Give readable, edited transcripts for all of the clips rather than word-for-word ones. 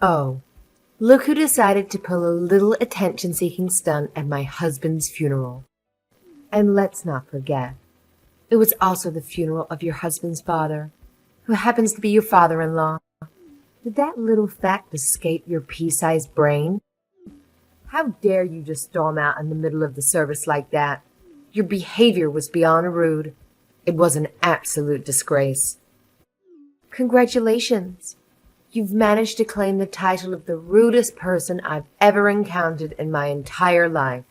Oh, look who decided to pull a little attention-seeking stunt at my husband's funeral. And let's not forget, it was also the funeral of your husband's father, who happens to be your father-in-law. Did that little fact escape your pea-sized brain? How dare you just storm out in the middle of the service like that? Your behavior was beyond rude. It was an absolute disgrace. Congratulations. You've managed to claim the title of the rudest person I've ever encountered in my entire life.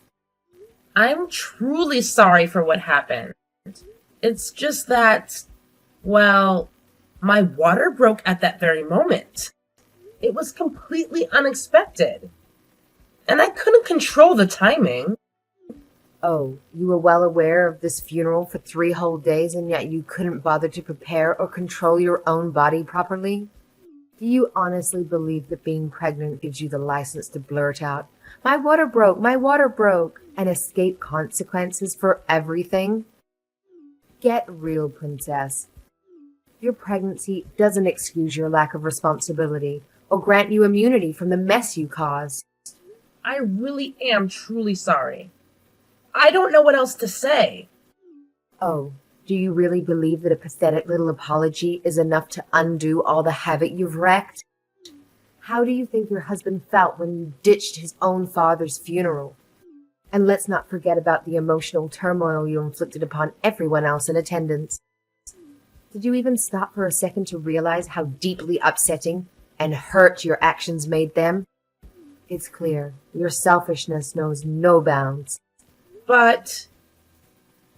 I'm truly sorry for what happened. It's just that, well, my water broke at that very moment. It was completely unexpected. And I couldn't control the timing. Oh, you were well aware of this funeral for 3 whole days, and yet you couldn't bother to prepare or control your own body properly? Do you honestly believe that being pregnant gives you the license to blurt out, my water broke, and escape consequences for everything? Get real, princess. Your pregnancy doesn't excuse your lack of responsibility or grant you immunity from the mess you caused. I really am truly sorry. I don't know what else to say. Oh, do you really believe that a pathetic little apology is enough to undo all the havoc you've wreaked? How do you think your husband felt when you ditched his own father's funeral? And let's not forget about the emotional turmoil you inflicted upon everyone else in attendance. Did you even stop for a second to realize how deeply upsetting and hurt your actions made them? It's clear your selfishness knows no bounds. But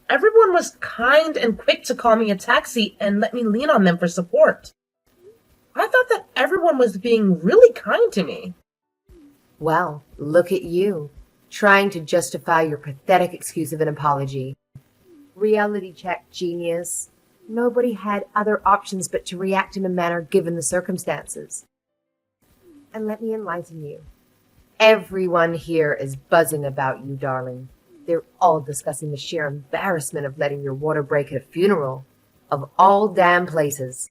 everyone was kind and quick to call me a taxi and let me lean on them for support. I thought that everyone was being really kind to me. Well, look at you, trying to justify your pathetic excuse of an apology. Reality check, genius. Nobody had other options but to react in a manner given the circumstances. And let me enlighten you. Everyone here is buzzing about you, darling. They're all discussing the sheer embarrassment of letting your water break at a funeral. Of all damn places.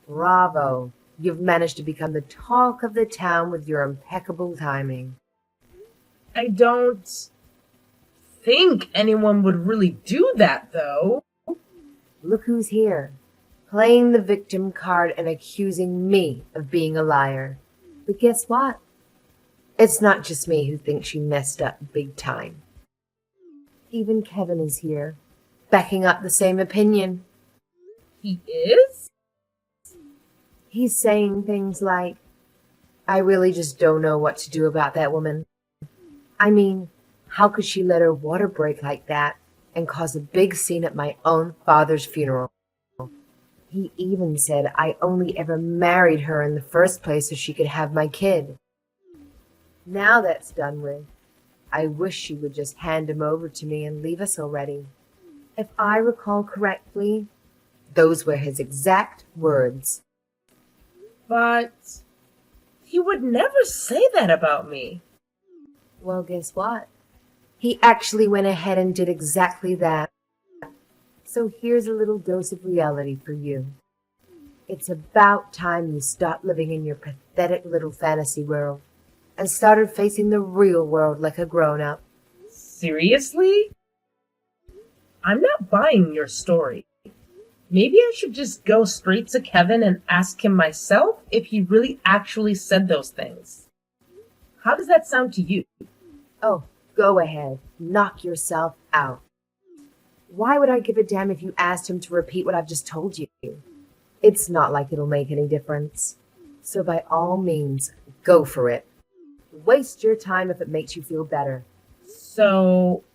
Bravo. You've managed to become the talk of the town with your impeccable timing. I don't think anyone would really do that, though. Look who's here, playing the victim card and accusing me of being a liar. But guess what? It's not just me who thinks she messed up big time. Even Kevin is here, backing up the same opinion. He is? He's saying things like, I really just don't know what to do about that woman. I mean, how could she let her water break like that and cause a big scene at my own father's funeral? He even said I only ever married her in the first place so she could have my kid. Now that's done with, I wish she would just hand him over to me and leave us already. If I recall correctly, those were his exact words. But he would never say that about me. Well, guess what? He actually went ahead and did exactly that. So here's a little dose of reality for you. It's about time you stopped living in your pathetic little fantasy world and started facing the real world like a grown-up. Seriously? I'm not buying your story. Maybe I should just go straight to Kevin and ask him myself if he really actually said those things. How does that sound to you? Oh, go ahead. Knock yourself out. Why would I give a damn if you asked him to repeat what I've just told you? It's not like it'll make any difference. So by all means, go for it. Waste your time if it makes you feel better. So,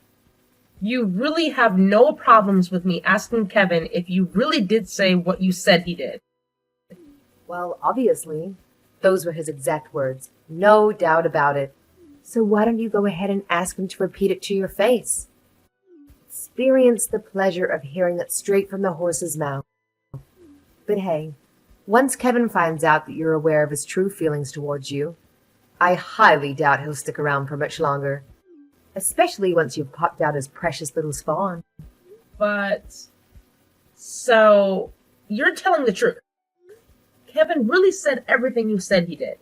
you really have no problems with me asking Kevin if you really did say what you said he did? Well, obviously. Those were his exact words. No doubt about it. So why don't you go ahead and ask him to repeat it to your face? Experience the pleasure of hearing it straight from the horse's mouth. But hey, once Kevin finds out that you're aware of his true feelings towards you, I highly doubt he'll stick around for much longer. Especially once you've popped out his precious little spawn. But, so, you're telling the truth. Kevin really said everything you said he did.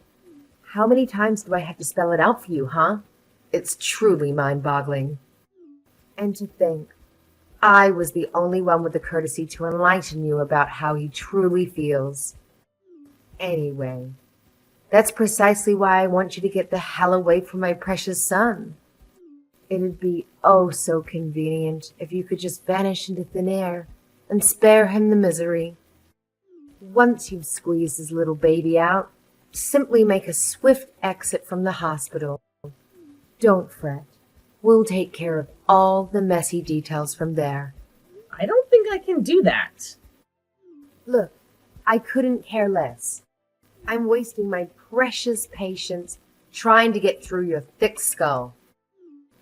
How many times do I have to spell it out for you, huh? It's truly mind-boggling. And to think, I was the only one with the courtesy to enlighten you about how he truly feels. Anyway, that's precisely why I want you to get the hell away from my precious son. It'd be oh so convenient if you could just vanish into thin air and spare him the misery. Once you've squeezed his little baby out, simply make a swift exit from the hospital. Don't fret. We'll take care of all the messy details from there. I don't think I can do that. Look, I couldn't care less. I'm wasting my precious patience trying to get through your thick skull.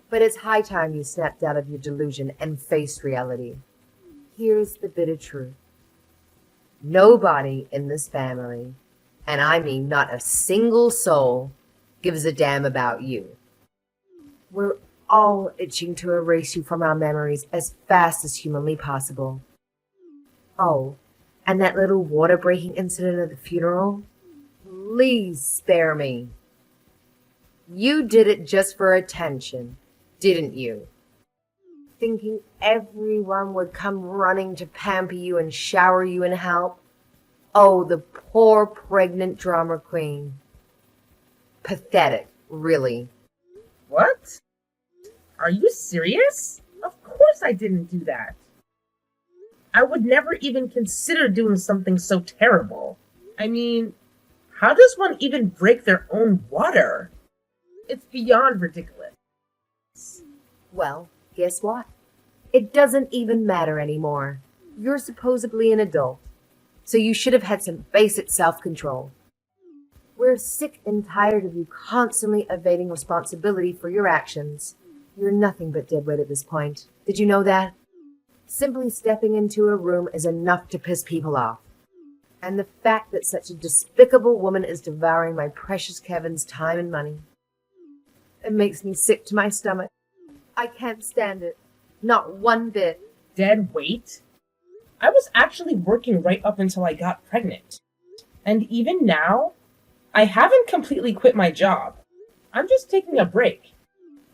But it's high time you snapped out of your delusion and faced reality. Here's the bitter truth. Nobody in this family, and I mean not a single soul, gives a damn about you. We're all itching to erase you from our memories as fast as humanly possible. Oh, and that little water-breaking incident at the funeral? Please spare me. You did it just for attention, didn't you? Thinking everyone would come running to pamper you and shower you in help? Oh, the poor pregnant drama queen. Pathetic, really. What? Are you serious? Of course I didn't do that. I would never even consider doing something so terrible. I mean, how does one even break their own water? It's beyond ridiculous. Well, guess what? It doesn't even matter anymore. You're supposedly an adult, so you should have had some basic self-control. We're sick and tired of you constantly evading responsibility for your actions. You're nothing but deadweight at this point. Did you know that? Simply stepping into a room is enough to piss people off. And the fact that such a despicable woman is devouring my precious Kevin's time and money. It makes me sick to my stomach. I can't stand it. Not one bit. Dead weight? I was actually working right up until I got pregnant. And even now, I haven't completely quit my job. I'm just taking a break.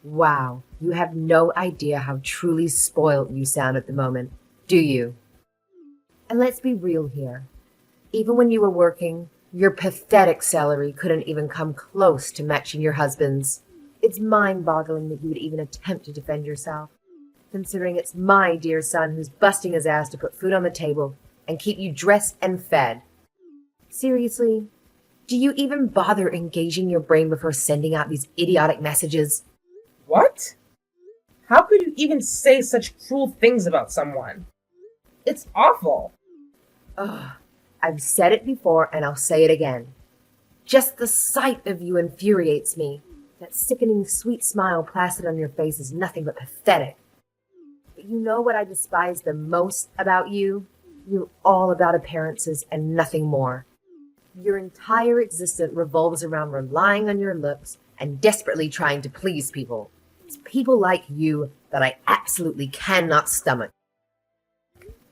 Wow, you have no idea how truly spoiled you sound at the moment, do you? And let's be real here. Even when you were working, your pathetic salary couldn't even come close to matching your husband's. It's mind-boggling that you would even attempt to defend yourself, considering it's my dear son who's busting his ass to put food on the table and keep you dressed and fed. Seriously, do you even bother engaging your brain before sending out these idiotic messages? What? How could you even say such cruel things about someone? It's awful. Ugh, I've said it before and I'll say it again. Just the sight of you infuriates me. That sickening sweet smile plastered on your face is nothing but pathetic. But you know what I despise the most about you? You're all about appearances and nothing more. Your entire existence revolves around relying on your looks and desperately trying to please people. It's people like you that I absolutely cannot stomach.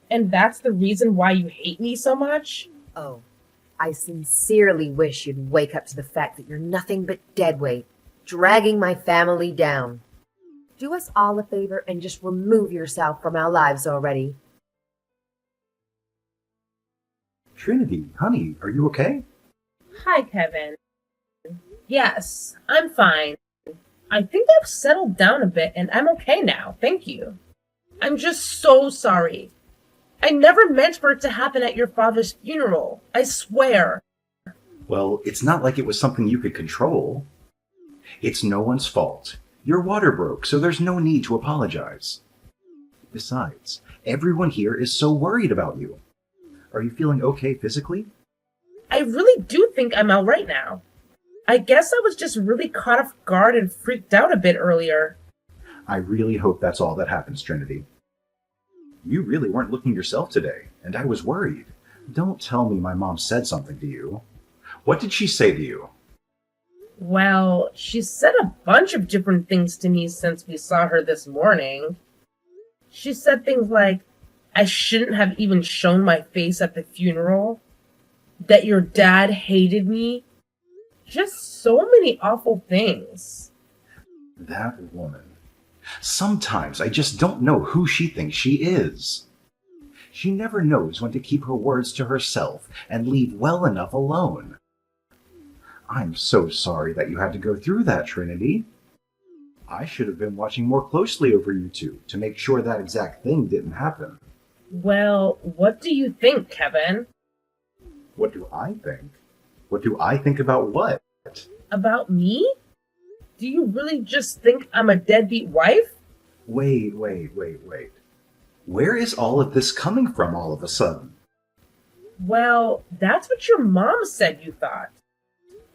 And that's the reason why you hate me so much? Oh, I sincerely wish you'd wake up to the fact that you're nothing but deadweight, dragging my family down. Do us all a favor and just remove yourself from our lives already. Trinity, honey, are you okay? Hi, Kevin. Yes, I'm fine. I think I've settled down a bit and I'm okay now, thank you. I'm just so sorry. I never meant for it to happen at your father's funeral, I swear. Well, it's not like it was something you could control. It's no one's fault. Your water broke, so there's no need to apologize. Besides, everyone here is so worried about you. Are you feeling okay physically? I really do think I'm all right now. I guess I was just really caught off guard and freaked out a bit earlier. I really hope that's all that happens, Trinity. You really weren't looking yourself today, and I was worried. Don't tell me my mom said something to you. What did she say to you? Well, she said a bunch of different things to me since we saw her this morning. She said things like, I shouldn't have even shown my face at the funeral. that your dad hated me. Just so many awful things. That woman. Sometimes I just don't know who she thinks she is. She never knows when to keep her words to herself and leave well enough alone. I'm so sorry that you had to go through that, Trinity. I should have been watching more closely over you two to make sure that exact thing didn't happen. Well, what do you think, Kevin? What do I think? What do I think about what? About me? Do you really just think I'm a deadbeat wife? Wait. Where is all of this coming from all of a sudden? Well, that's what your mom said you thought.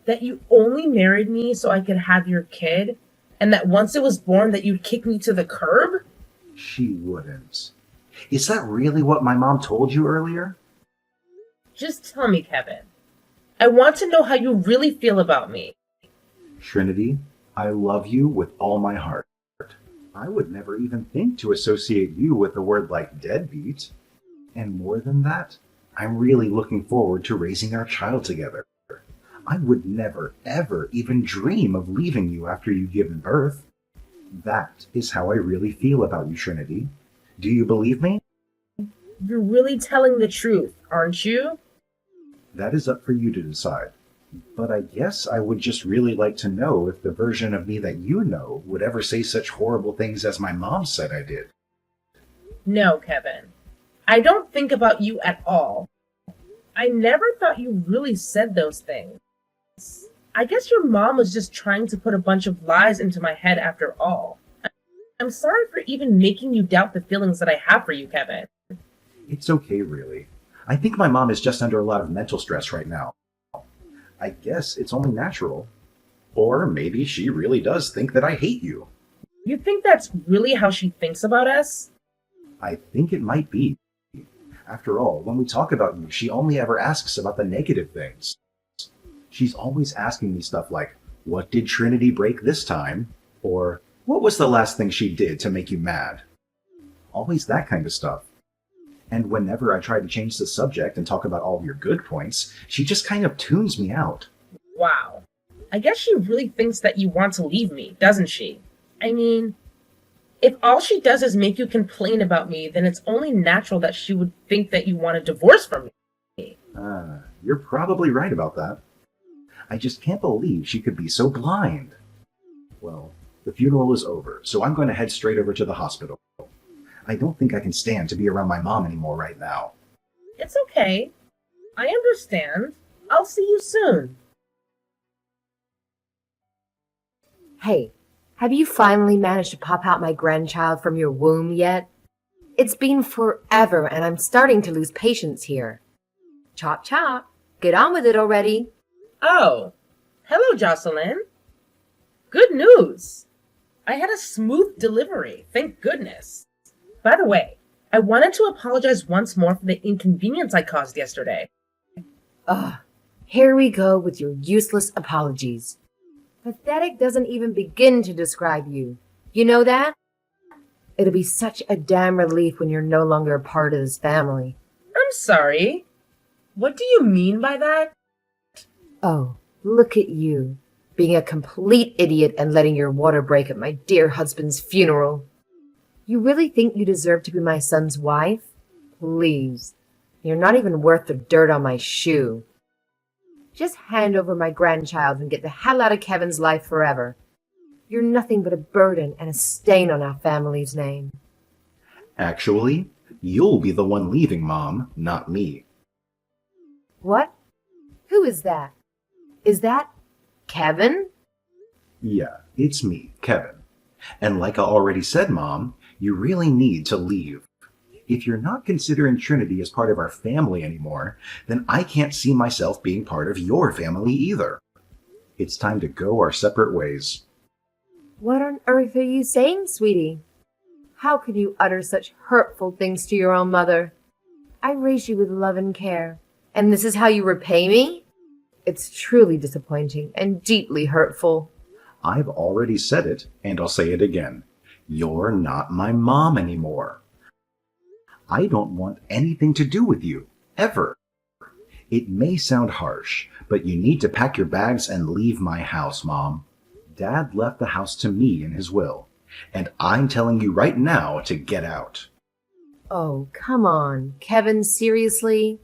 That you only married me so I could have your kid, and that once it was born that you'd kick me to the curb? She wouldn't. Is that really what my mom told you earlier? Just tell me, Kevin. I want to know how you really feel about me. Trinity, I love you with all my heart. I would never even think to associate you with a word like deadbeat. And more than that, I'm really looking forward to raising our child together. I would never, ever even dream of leaving you after you've given birth. That is how I really feel about you, Trinity. Do you believe me? You're really telling the truth, aren't you? That is up for you to decide. But I guess I would just really like to know if the version of me that you know would ever say such horrible things as my mom said I did. No, Kevin. I don't think about you at all. I never thought you really said those things. I guess your mom was just trying to put a bunch of lies into my head after all. I'm sorry for even making you doubt the feelings that I have for you, Kevin. It's okay, really. I think my mom is just under a lot of mental stress right now. I guess it's only natural. Or maybe she really does think that I hate you. You think that's really how she thinks about us? I think it might be. After all, when we talk about you, she only ever asks about the negative things. She's always asking me stuff like, what did Trinity break this time? Or, what was the last thing she did to make you mad? Always that kind of stuff. And whenever I try to change the subject and talk about all of your good points, she just kind of tunes me out. Wow. I guess she really thinks that you want to leave me, doesn't she? I mean, if all she does is make you complain about me, then it's only natural that she would think that you want a divorce from me. You're probably right about that. I just can't believe she could be so blind. Well, the funeral is over, so I'm going to head straight over to the hospital. I don't think I can stand to be around my mom anymore right now. It's okay. I understand. I'll see you soon. Hey, have you finally managed to pop out my grandchild from your womb yet? It's been forever, and I'm starting to lose patience here. Chop chop. Get on with it already. Oh, hello, Jocelyn. Good news. I had a smooth delivery, thank goodness. By the way, I wanted to apologize once more for the inconvenience I caused yesterday. Ugh, here we go with your useless apologies. Pathetic doesn't even begin to describe you. You know that? It'll be such a damn relief when you're no longer a part of this family. I'm sorry. What do you mean by that? Oh, look at you, being a complete idiot and letting your water break at my dear husband's funeral. You really think you deserve to be my son's wife? Please. You're not even worth the dirt on my shoe. Just hand over my grandchild and get the hell out of Kevin's life forever. You're nothing but a burden and a stain on our family's name. Actually, you'll be the one leaving, Mom, not me. What? Who is that? Is that Kevin? Yeah, it's me, Kevin. And like I already said, Mom, you really need to leave. If you're not considering Trinity as part of our family anymore, then I can't see myself being part of your family either. It's time to go our separate ways. What on earth are you saying, sweetie? How could you utter such hurtful things to your own mother? I raised you with love and care, and this is how you repay me? It's truly disappointing and deeply hurtful. I've already said it, and I'll say it again. You're not my mom anymore. I don't want anything to do with you, ever. It may sound harsh, but you need to pack your bags and leave my house, Mom. Dad left the house to me in his will, and I'm telling you right now to get out. Oh, come on, Kevin, seriously?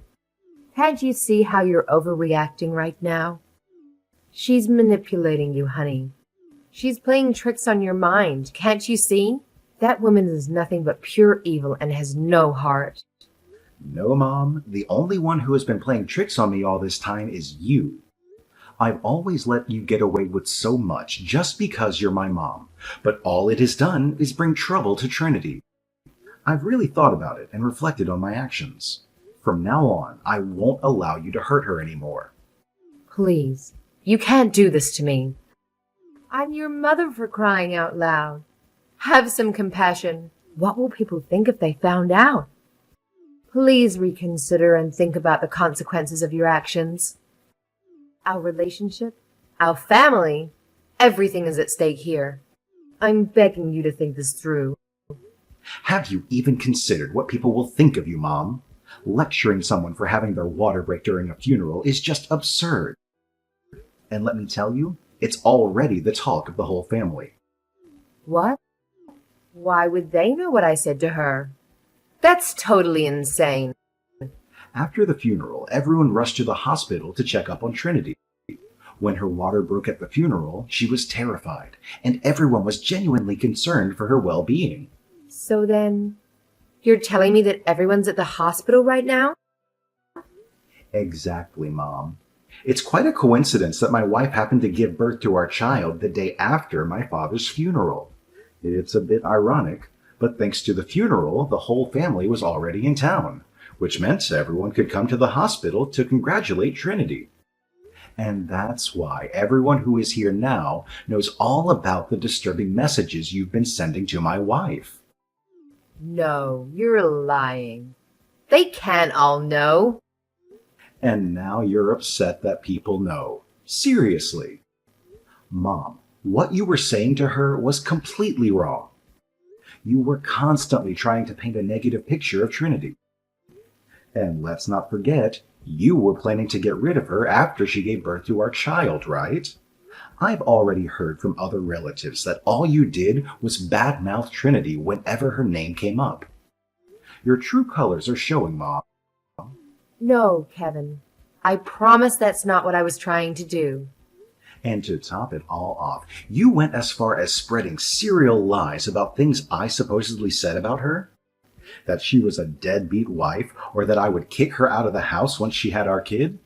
Can't you see how you're overreacting right now? She's manipulating you, honey. She's playing tricks on your mind, can't you see? That woman is nothing but pure evil and has no heart. No, Mom, the only one who has been playing tricks on me all this time is you. I've always let you get away with so much just because you're my mom, but all it has done is bring trouble to Trinity. I've really thought about it and reflected on my actions. From now on, I won't allow you to hurt her anymore. Please, you can't do this to me. I'm your mother, for crying out loud. Have some compassion. What will people think if they found out? Please reconsider and think about the consequences of your actions. Our relationship, our family, everything is at stake here. I'm begging you to think this through. Have you even considered what people will think of you, Mom? Lecturing someone for having their water break during a funeral is just absurd. And let me tell you, it's already the talk of the whole family. What? Why would they know what I said to her? That's totally insane. After the funeral, everyone rushed to the hospital to check up on Trinity. When her water broke at the funeral, she was terrified, and everyone was genuinely concerned for her well-being. So then, you're telling me that everyone's at the hospital right now? Exactly, Mom. It's quite a coincidence that my wife happened to give birth to our child the day after my father's funeral. It's a bit ironic, but thanks to the funeral, the whole family was already in town, which meant everyone could come to the hospital to congratulate Trinity. And that's why everyone who is here now knows all about the disturbing messages you've been sending to my wife. No, you're lying. They can't all know. And now you're upset that people know. Seriously. Mom, what you were saying to her was completely wrong. You were constantly trying to paint a negative picture of Trinity. And let's not forget, you were planning to get rid of her after she gave birth to our child, right? I've already heard from other relatives that all you did was badmouth Trinity whenever her name came up. Your true colors are showing, Mom. No, Kevin. I promise that's not what I was trying to do. And to top it all off, you went as far as spreading serial lies about things I supposedly said about her? That she was a deadbeat wife, or that I would kick her out of the house once she had our kid?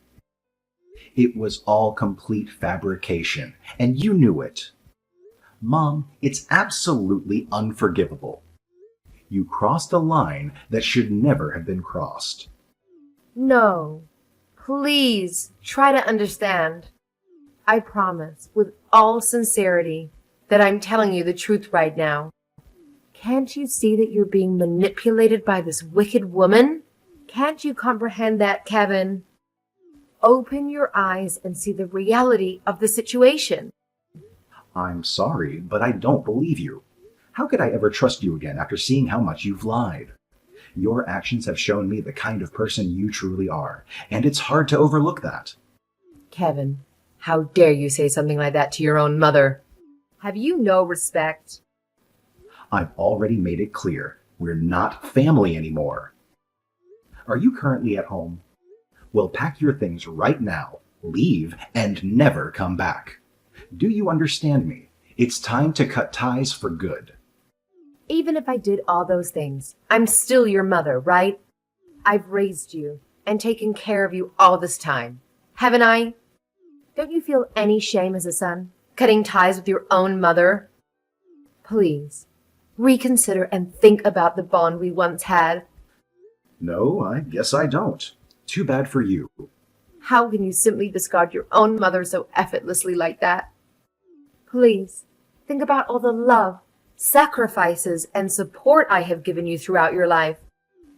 It was all complete fabrication, and you knew it. Mom, it's absolutely unforgivable. You crossed a line that should never have been crossed. No. Please, try to understand. I promise, with all sincerity, that I'm telling you the truth right now. Can't you see that you're being manipulated by this wicked woman? Can't you comprehend that, Kevin? Open your eyes and see the reality of the situation. I'm sorry, but I don't believe you. How could I ever trust you again after seeing how much you've lied? Your actions have shown me the kind of person you truly are, and it's hard to overlook that. Kevin, how dare you say something like that to your own mother? Have you no respect? I've already made it clear. We're not family anymore. Are you currently at home? Well, pack your things right now, leave, and never come back. Do you understand me? It's time to cut ties for good. Even if I did all those things, I'm still your mother, right? I've raised you and taken care of you all this time, haven't I? Don't you feel any shame as a son, cutting ties with your own mother? Please, reconsider and think about the bond we once had. No, I guess I don't. Too bad for you. How can you simply discard your own mother so effortlessly like that? Please, think about all the love, sacrifices, and support I have given you throughout your life.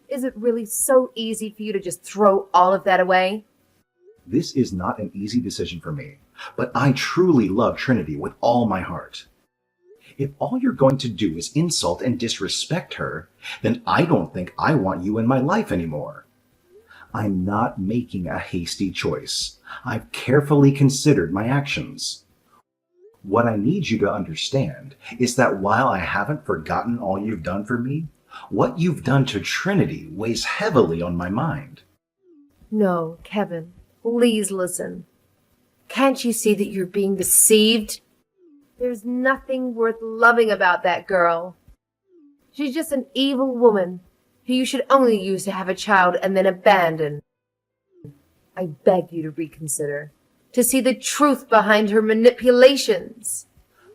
Is it really so easy for you to just throw all of that away? This is not an easy decision for me, but I truly love Trinity with all my heart. If all you're going to do is insult and disrespect her, then I don't think I want you in my life anymore. I'm not making a hasty choice. I've carefully considered my actions. What I need you to understand is that while I haven't forgotten all you've done for me, what you've done to Trinity weighs heavily on my mind. No, Kevin, please listen. Can't you see that you're being deceived? There's nothing worth loving about that girl. She's just an evil woman who you should only use to have a child and then abandon. I beg you to reconsider, to see the truth behind her manipulations.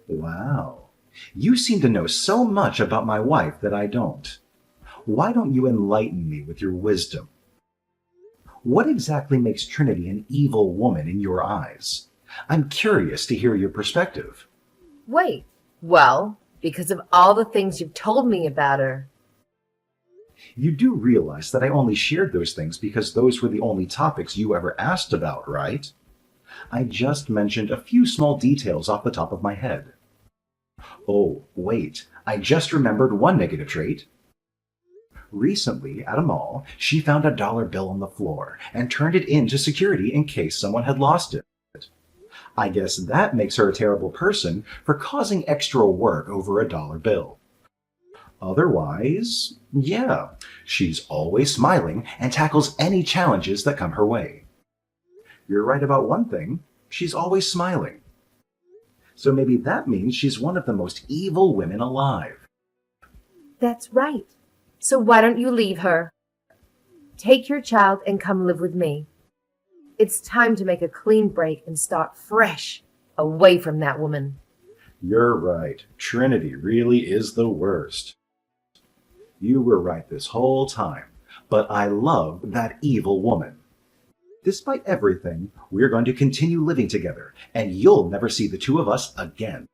Wow. You seem to know so much about my wife that I don't. Why don't you enlighten me with your wisdom? What exactly makes Trinity an evil woman in your eyes? I'm curious to hear your perspective. Wait, well, because of all the things you've told me about her. You do realize that I only shared those things because those were the only topics you ever asked about, right? I just mentioned a few small details off the top of my head. Oh, wait, I just remembered one negative trait. Recently, at a mall, she found a dollar bill on the floor and turned it in to security in case someone had lost it. I guess that makes her a terrible person for causing extra work over a dollar bill. Otherwise, yeah, she's always smiling and tackles any challenges that come her way. You're right about one thing, she's always smiling. So maybe that means she's one of the most evil women alive. That's right. So why don't you leave her? Take your child and come live with me. It's time to make a clean break and start fresh, away from that woman. You're right. Trinity really is the worst. You were right this whole time, but I love that evil woman. Despite everything, we're going to continue living together, and you'll never see the two of us again.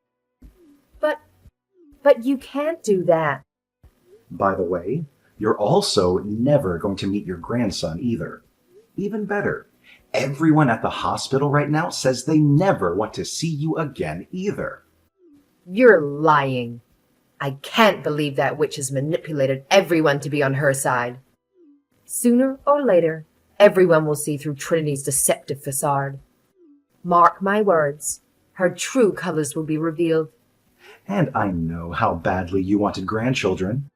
But you can't do that. By the way, you're also never going to meet your grandson either. Even better, everyone at the hospital right now says they never want to see you again either. You're lying. I can't believe that witch has manipulated everyone to be on her side. Sooner or later, everyone will see through Trinity's deceptive facade. Mark my words, her true colors will be revealed. And I know how badly you wanted grandchildren.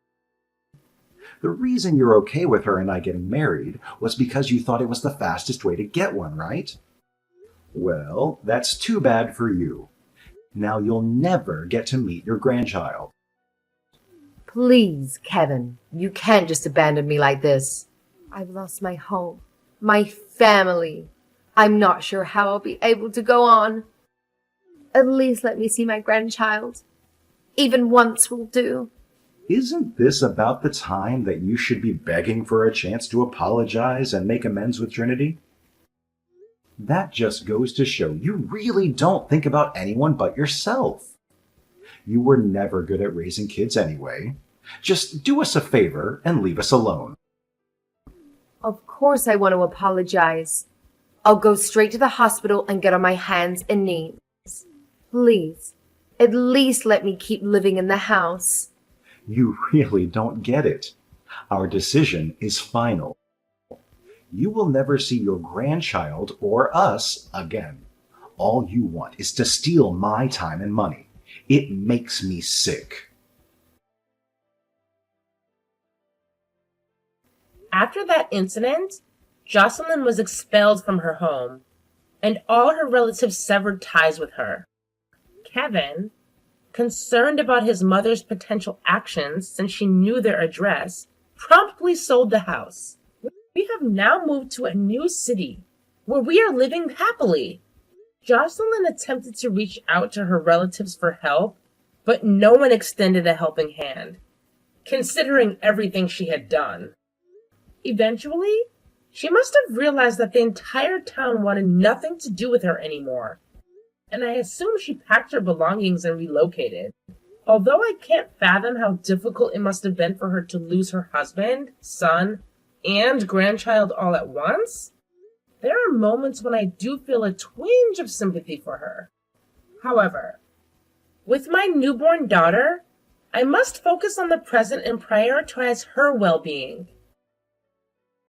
The reason you're okay with her and I getting married was because you thought it was the fastest way to get one, right? Well, that's too bad for you. Now you'll never get to meet your grandchild. Please, Kevin, you can't just abandon me like this. I've lost my home, my family. I'm not sure how I'll be able to go on. At least let me see my grandchild. Even once will do. Isn't this about the time that you should be begging for a chance to apologize and make amends with Trinity? That just goes to show you really don't think about anyone but yourself. You were never good at raising kids anyway. Just do us a favor and leave us alone. Of course I want to apologize. I'll go straight to the hospital and get on my hands and knees. Please, at least let me keep living in the house. You really don't get it. Our decision is final. You will never see your grandchild or us again. All you want is to steal my time and money. It makes me sick. After that incident, Jocelyn was expelled from her home, and all her relatives severed ties with her. Kevin, concerned about his mother's potential actions since she knew their address, promptly sold the house. We have now moved to a new city where we are living happily. Jocelyn attempted to reach out to her relatives for help, but no one extended a helping hand, considering everything she had done. Eventually, she must have realized that the entire town wanted nothing to do with her anymore, and I assume she packed her belongings and relocated. Although I can't fathom how difficult it must have been for her to lose her husband, son, and grandchild all at once, there are moments when I do feel a twinge of sympathy for her. However, with my newborn daughter, I must focus on the present and prioritize her well-being.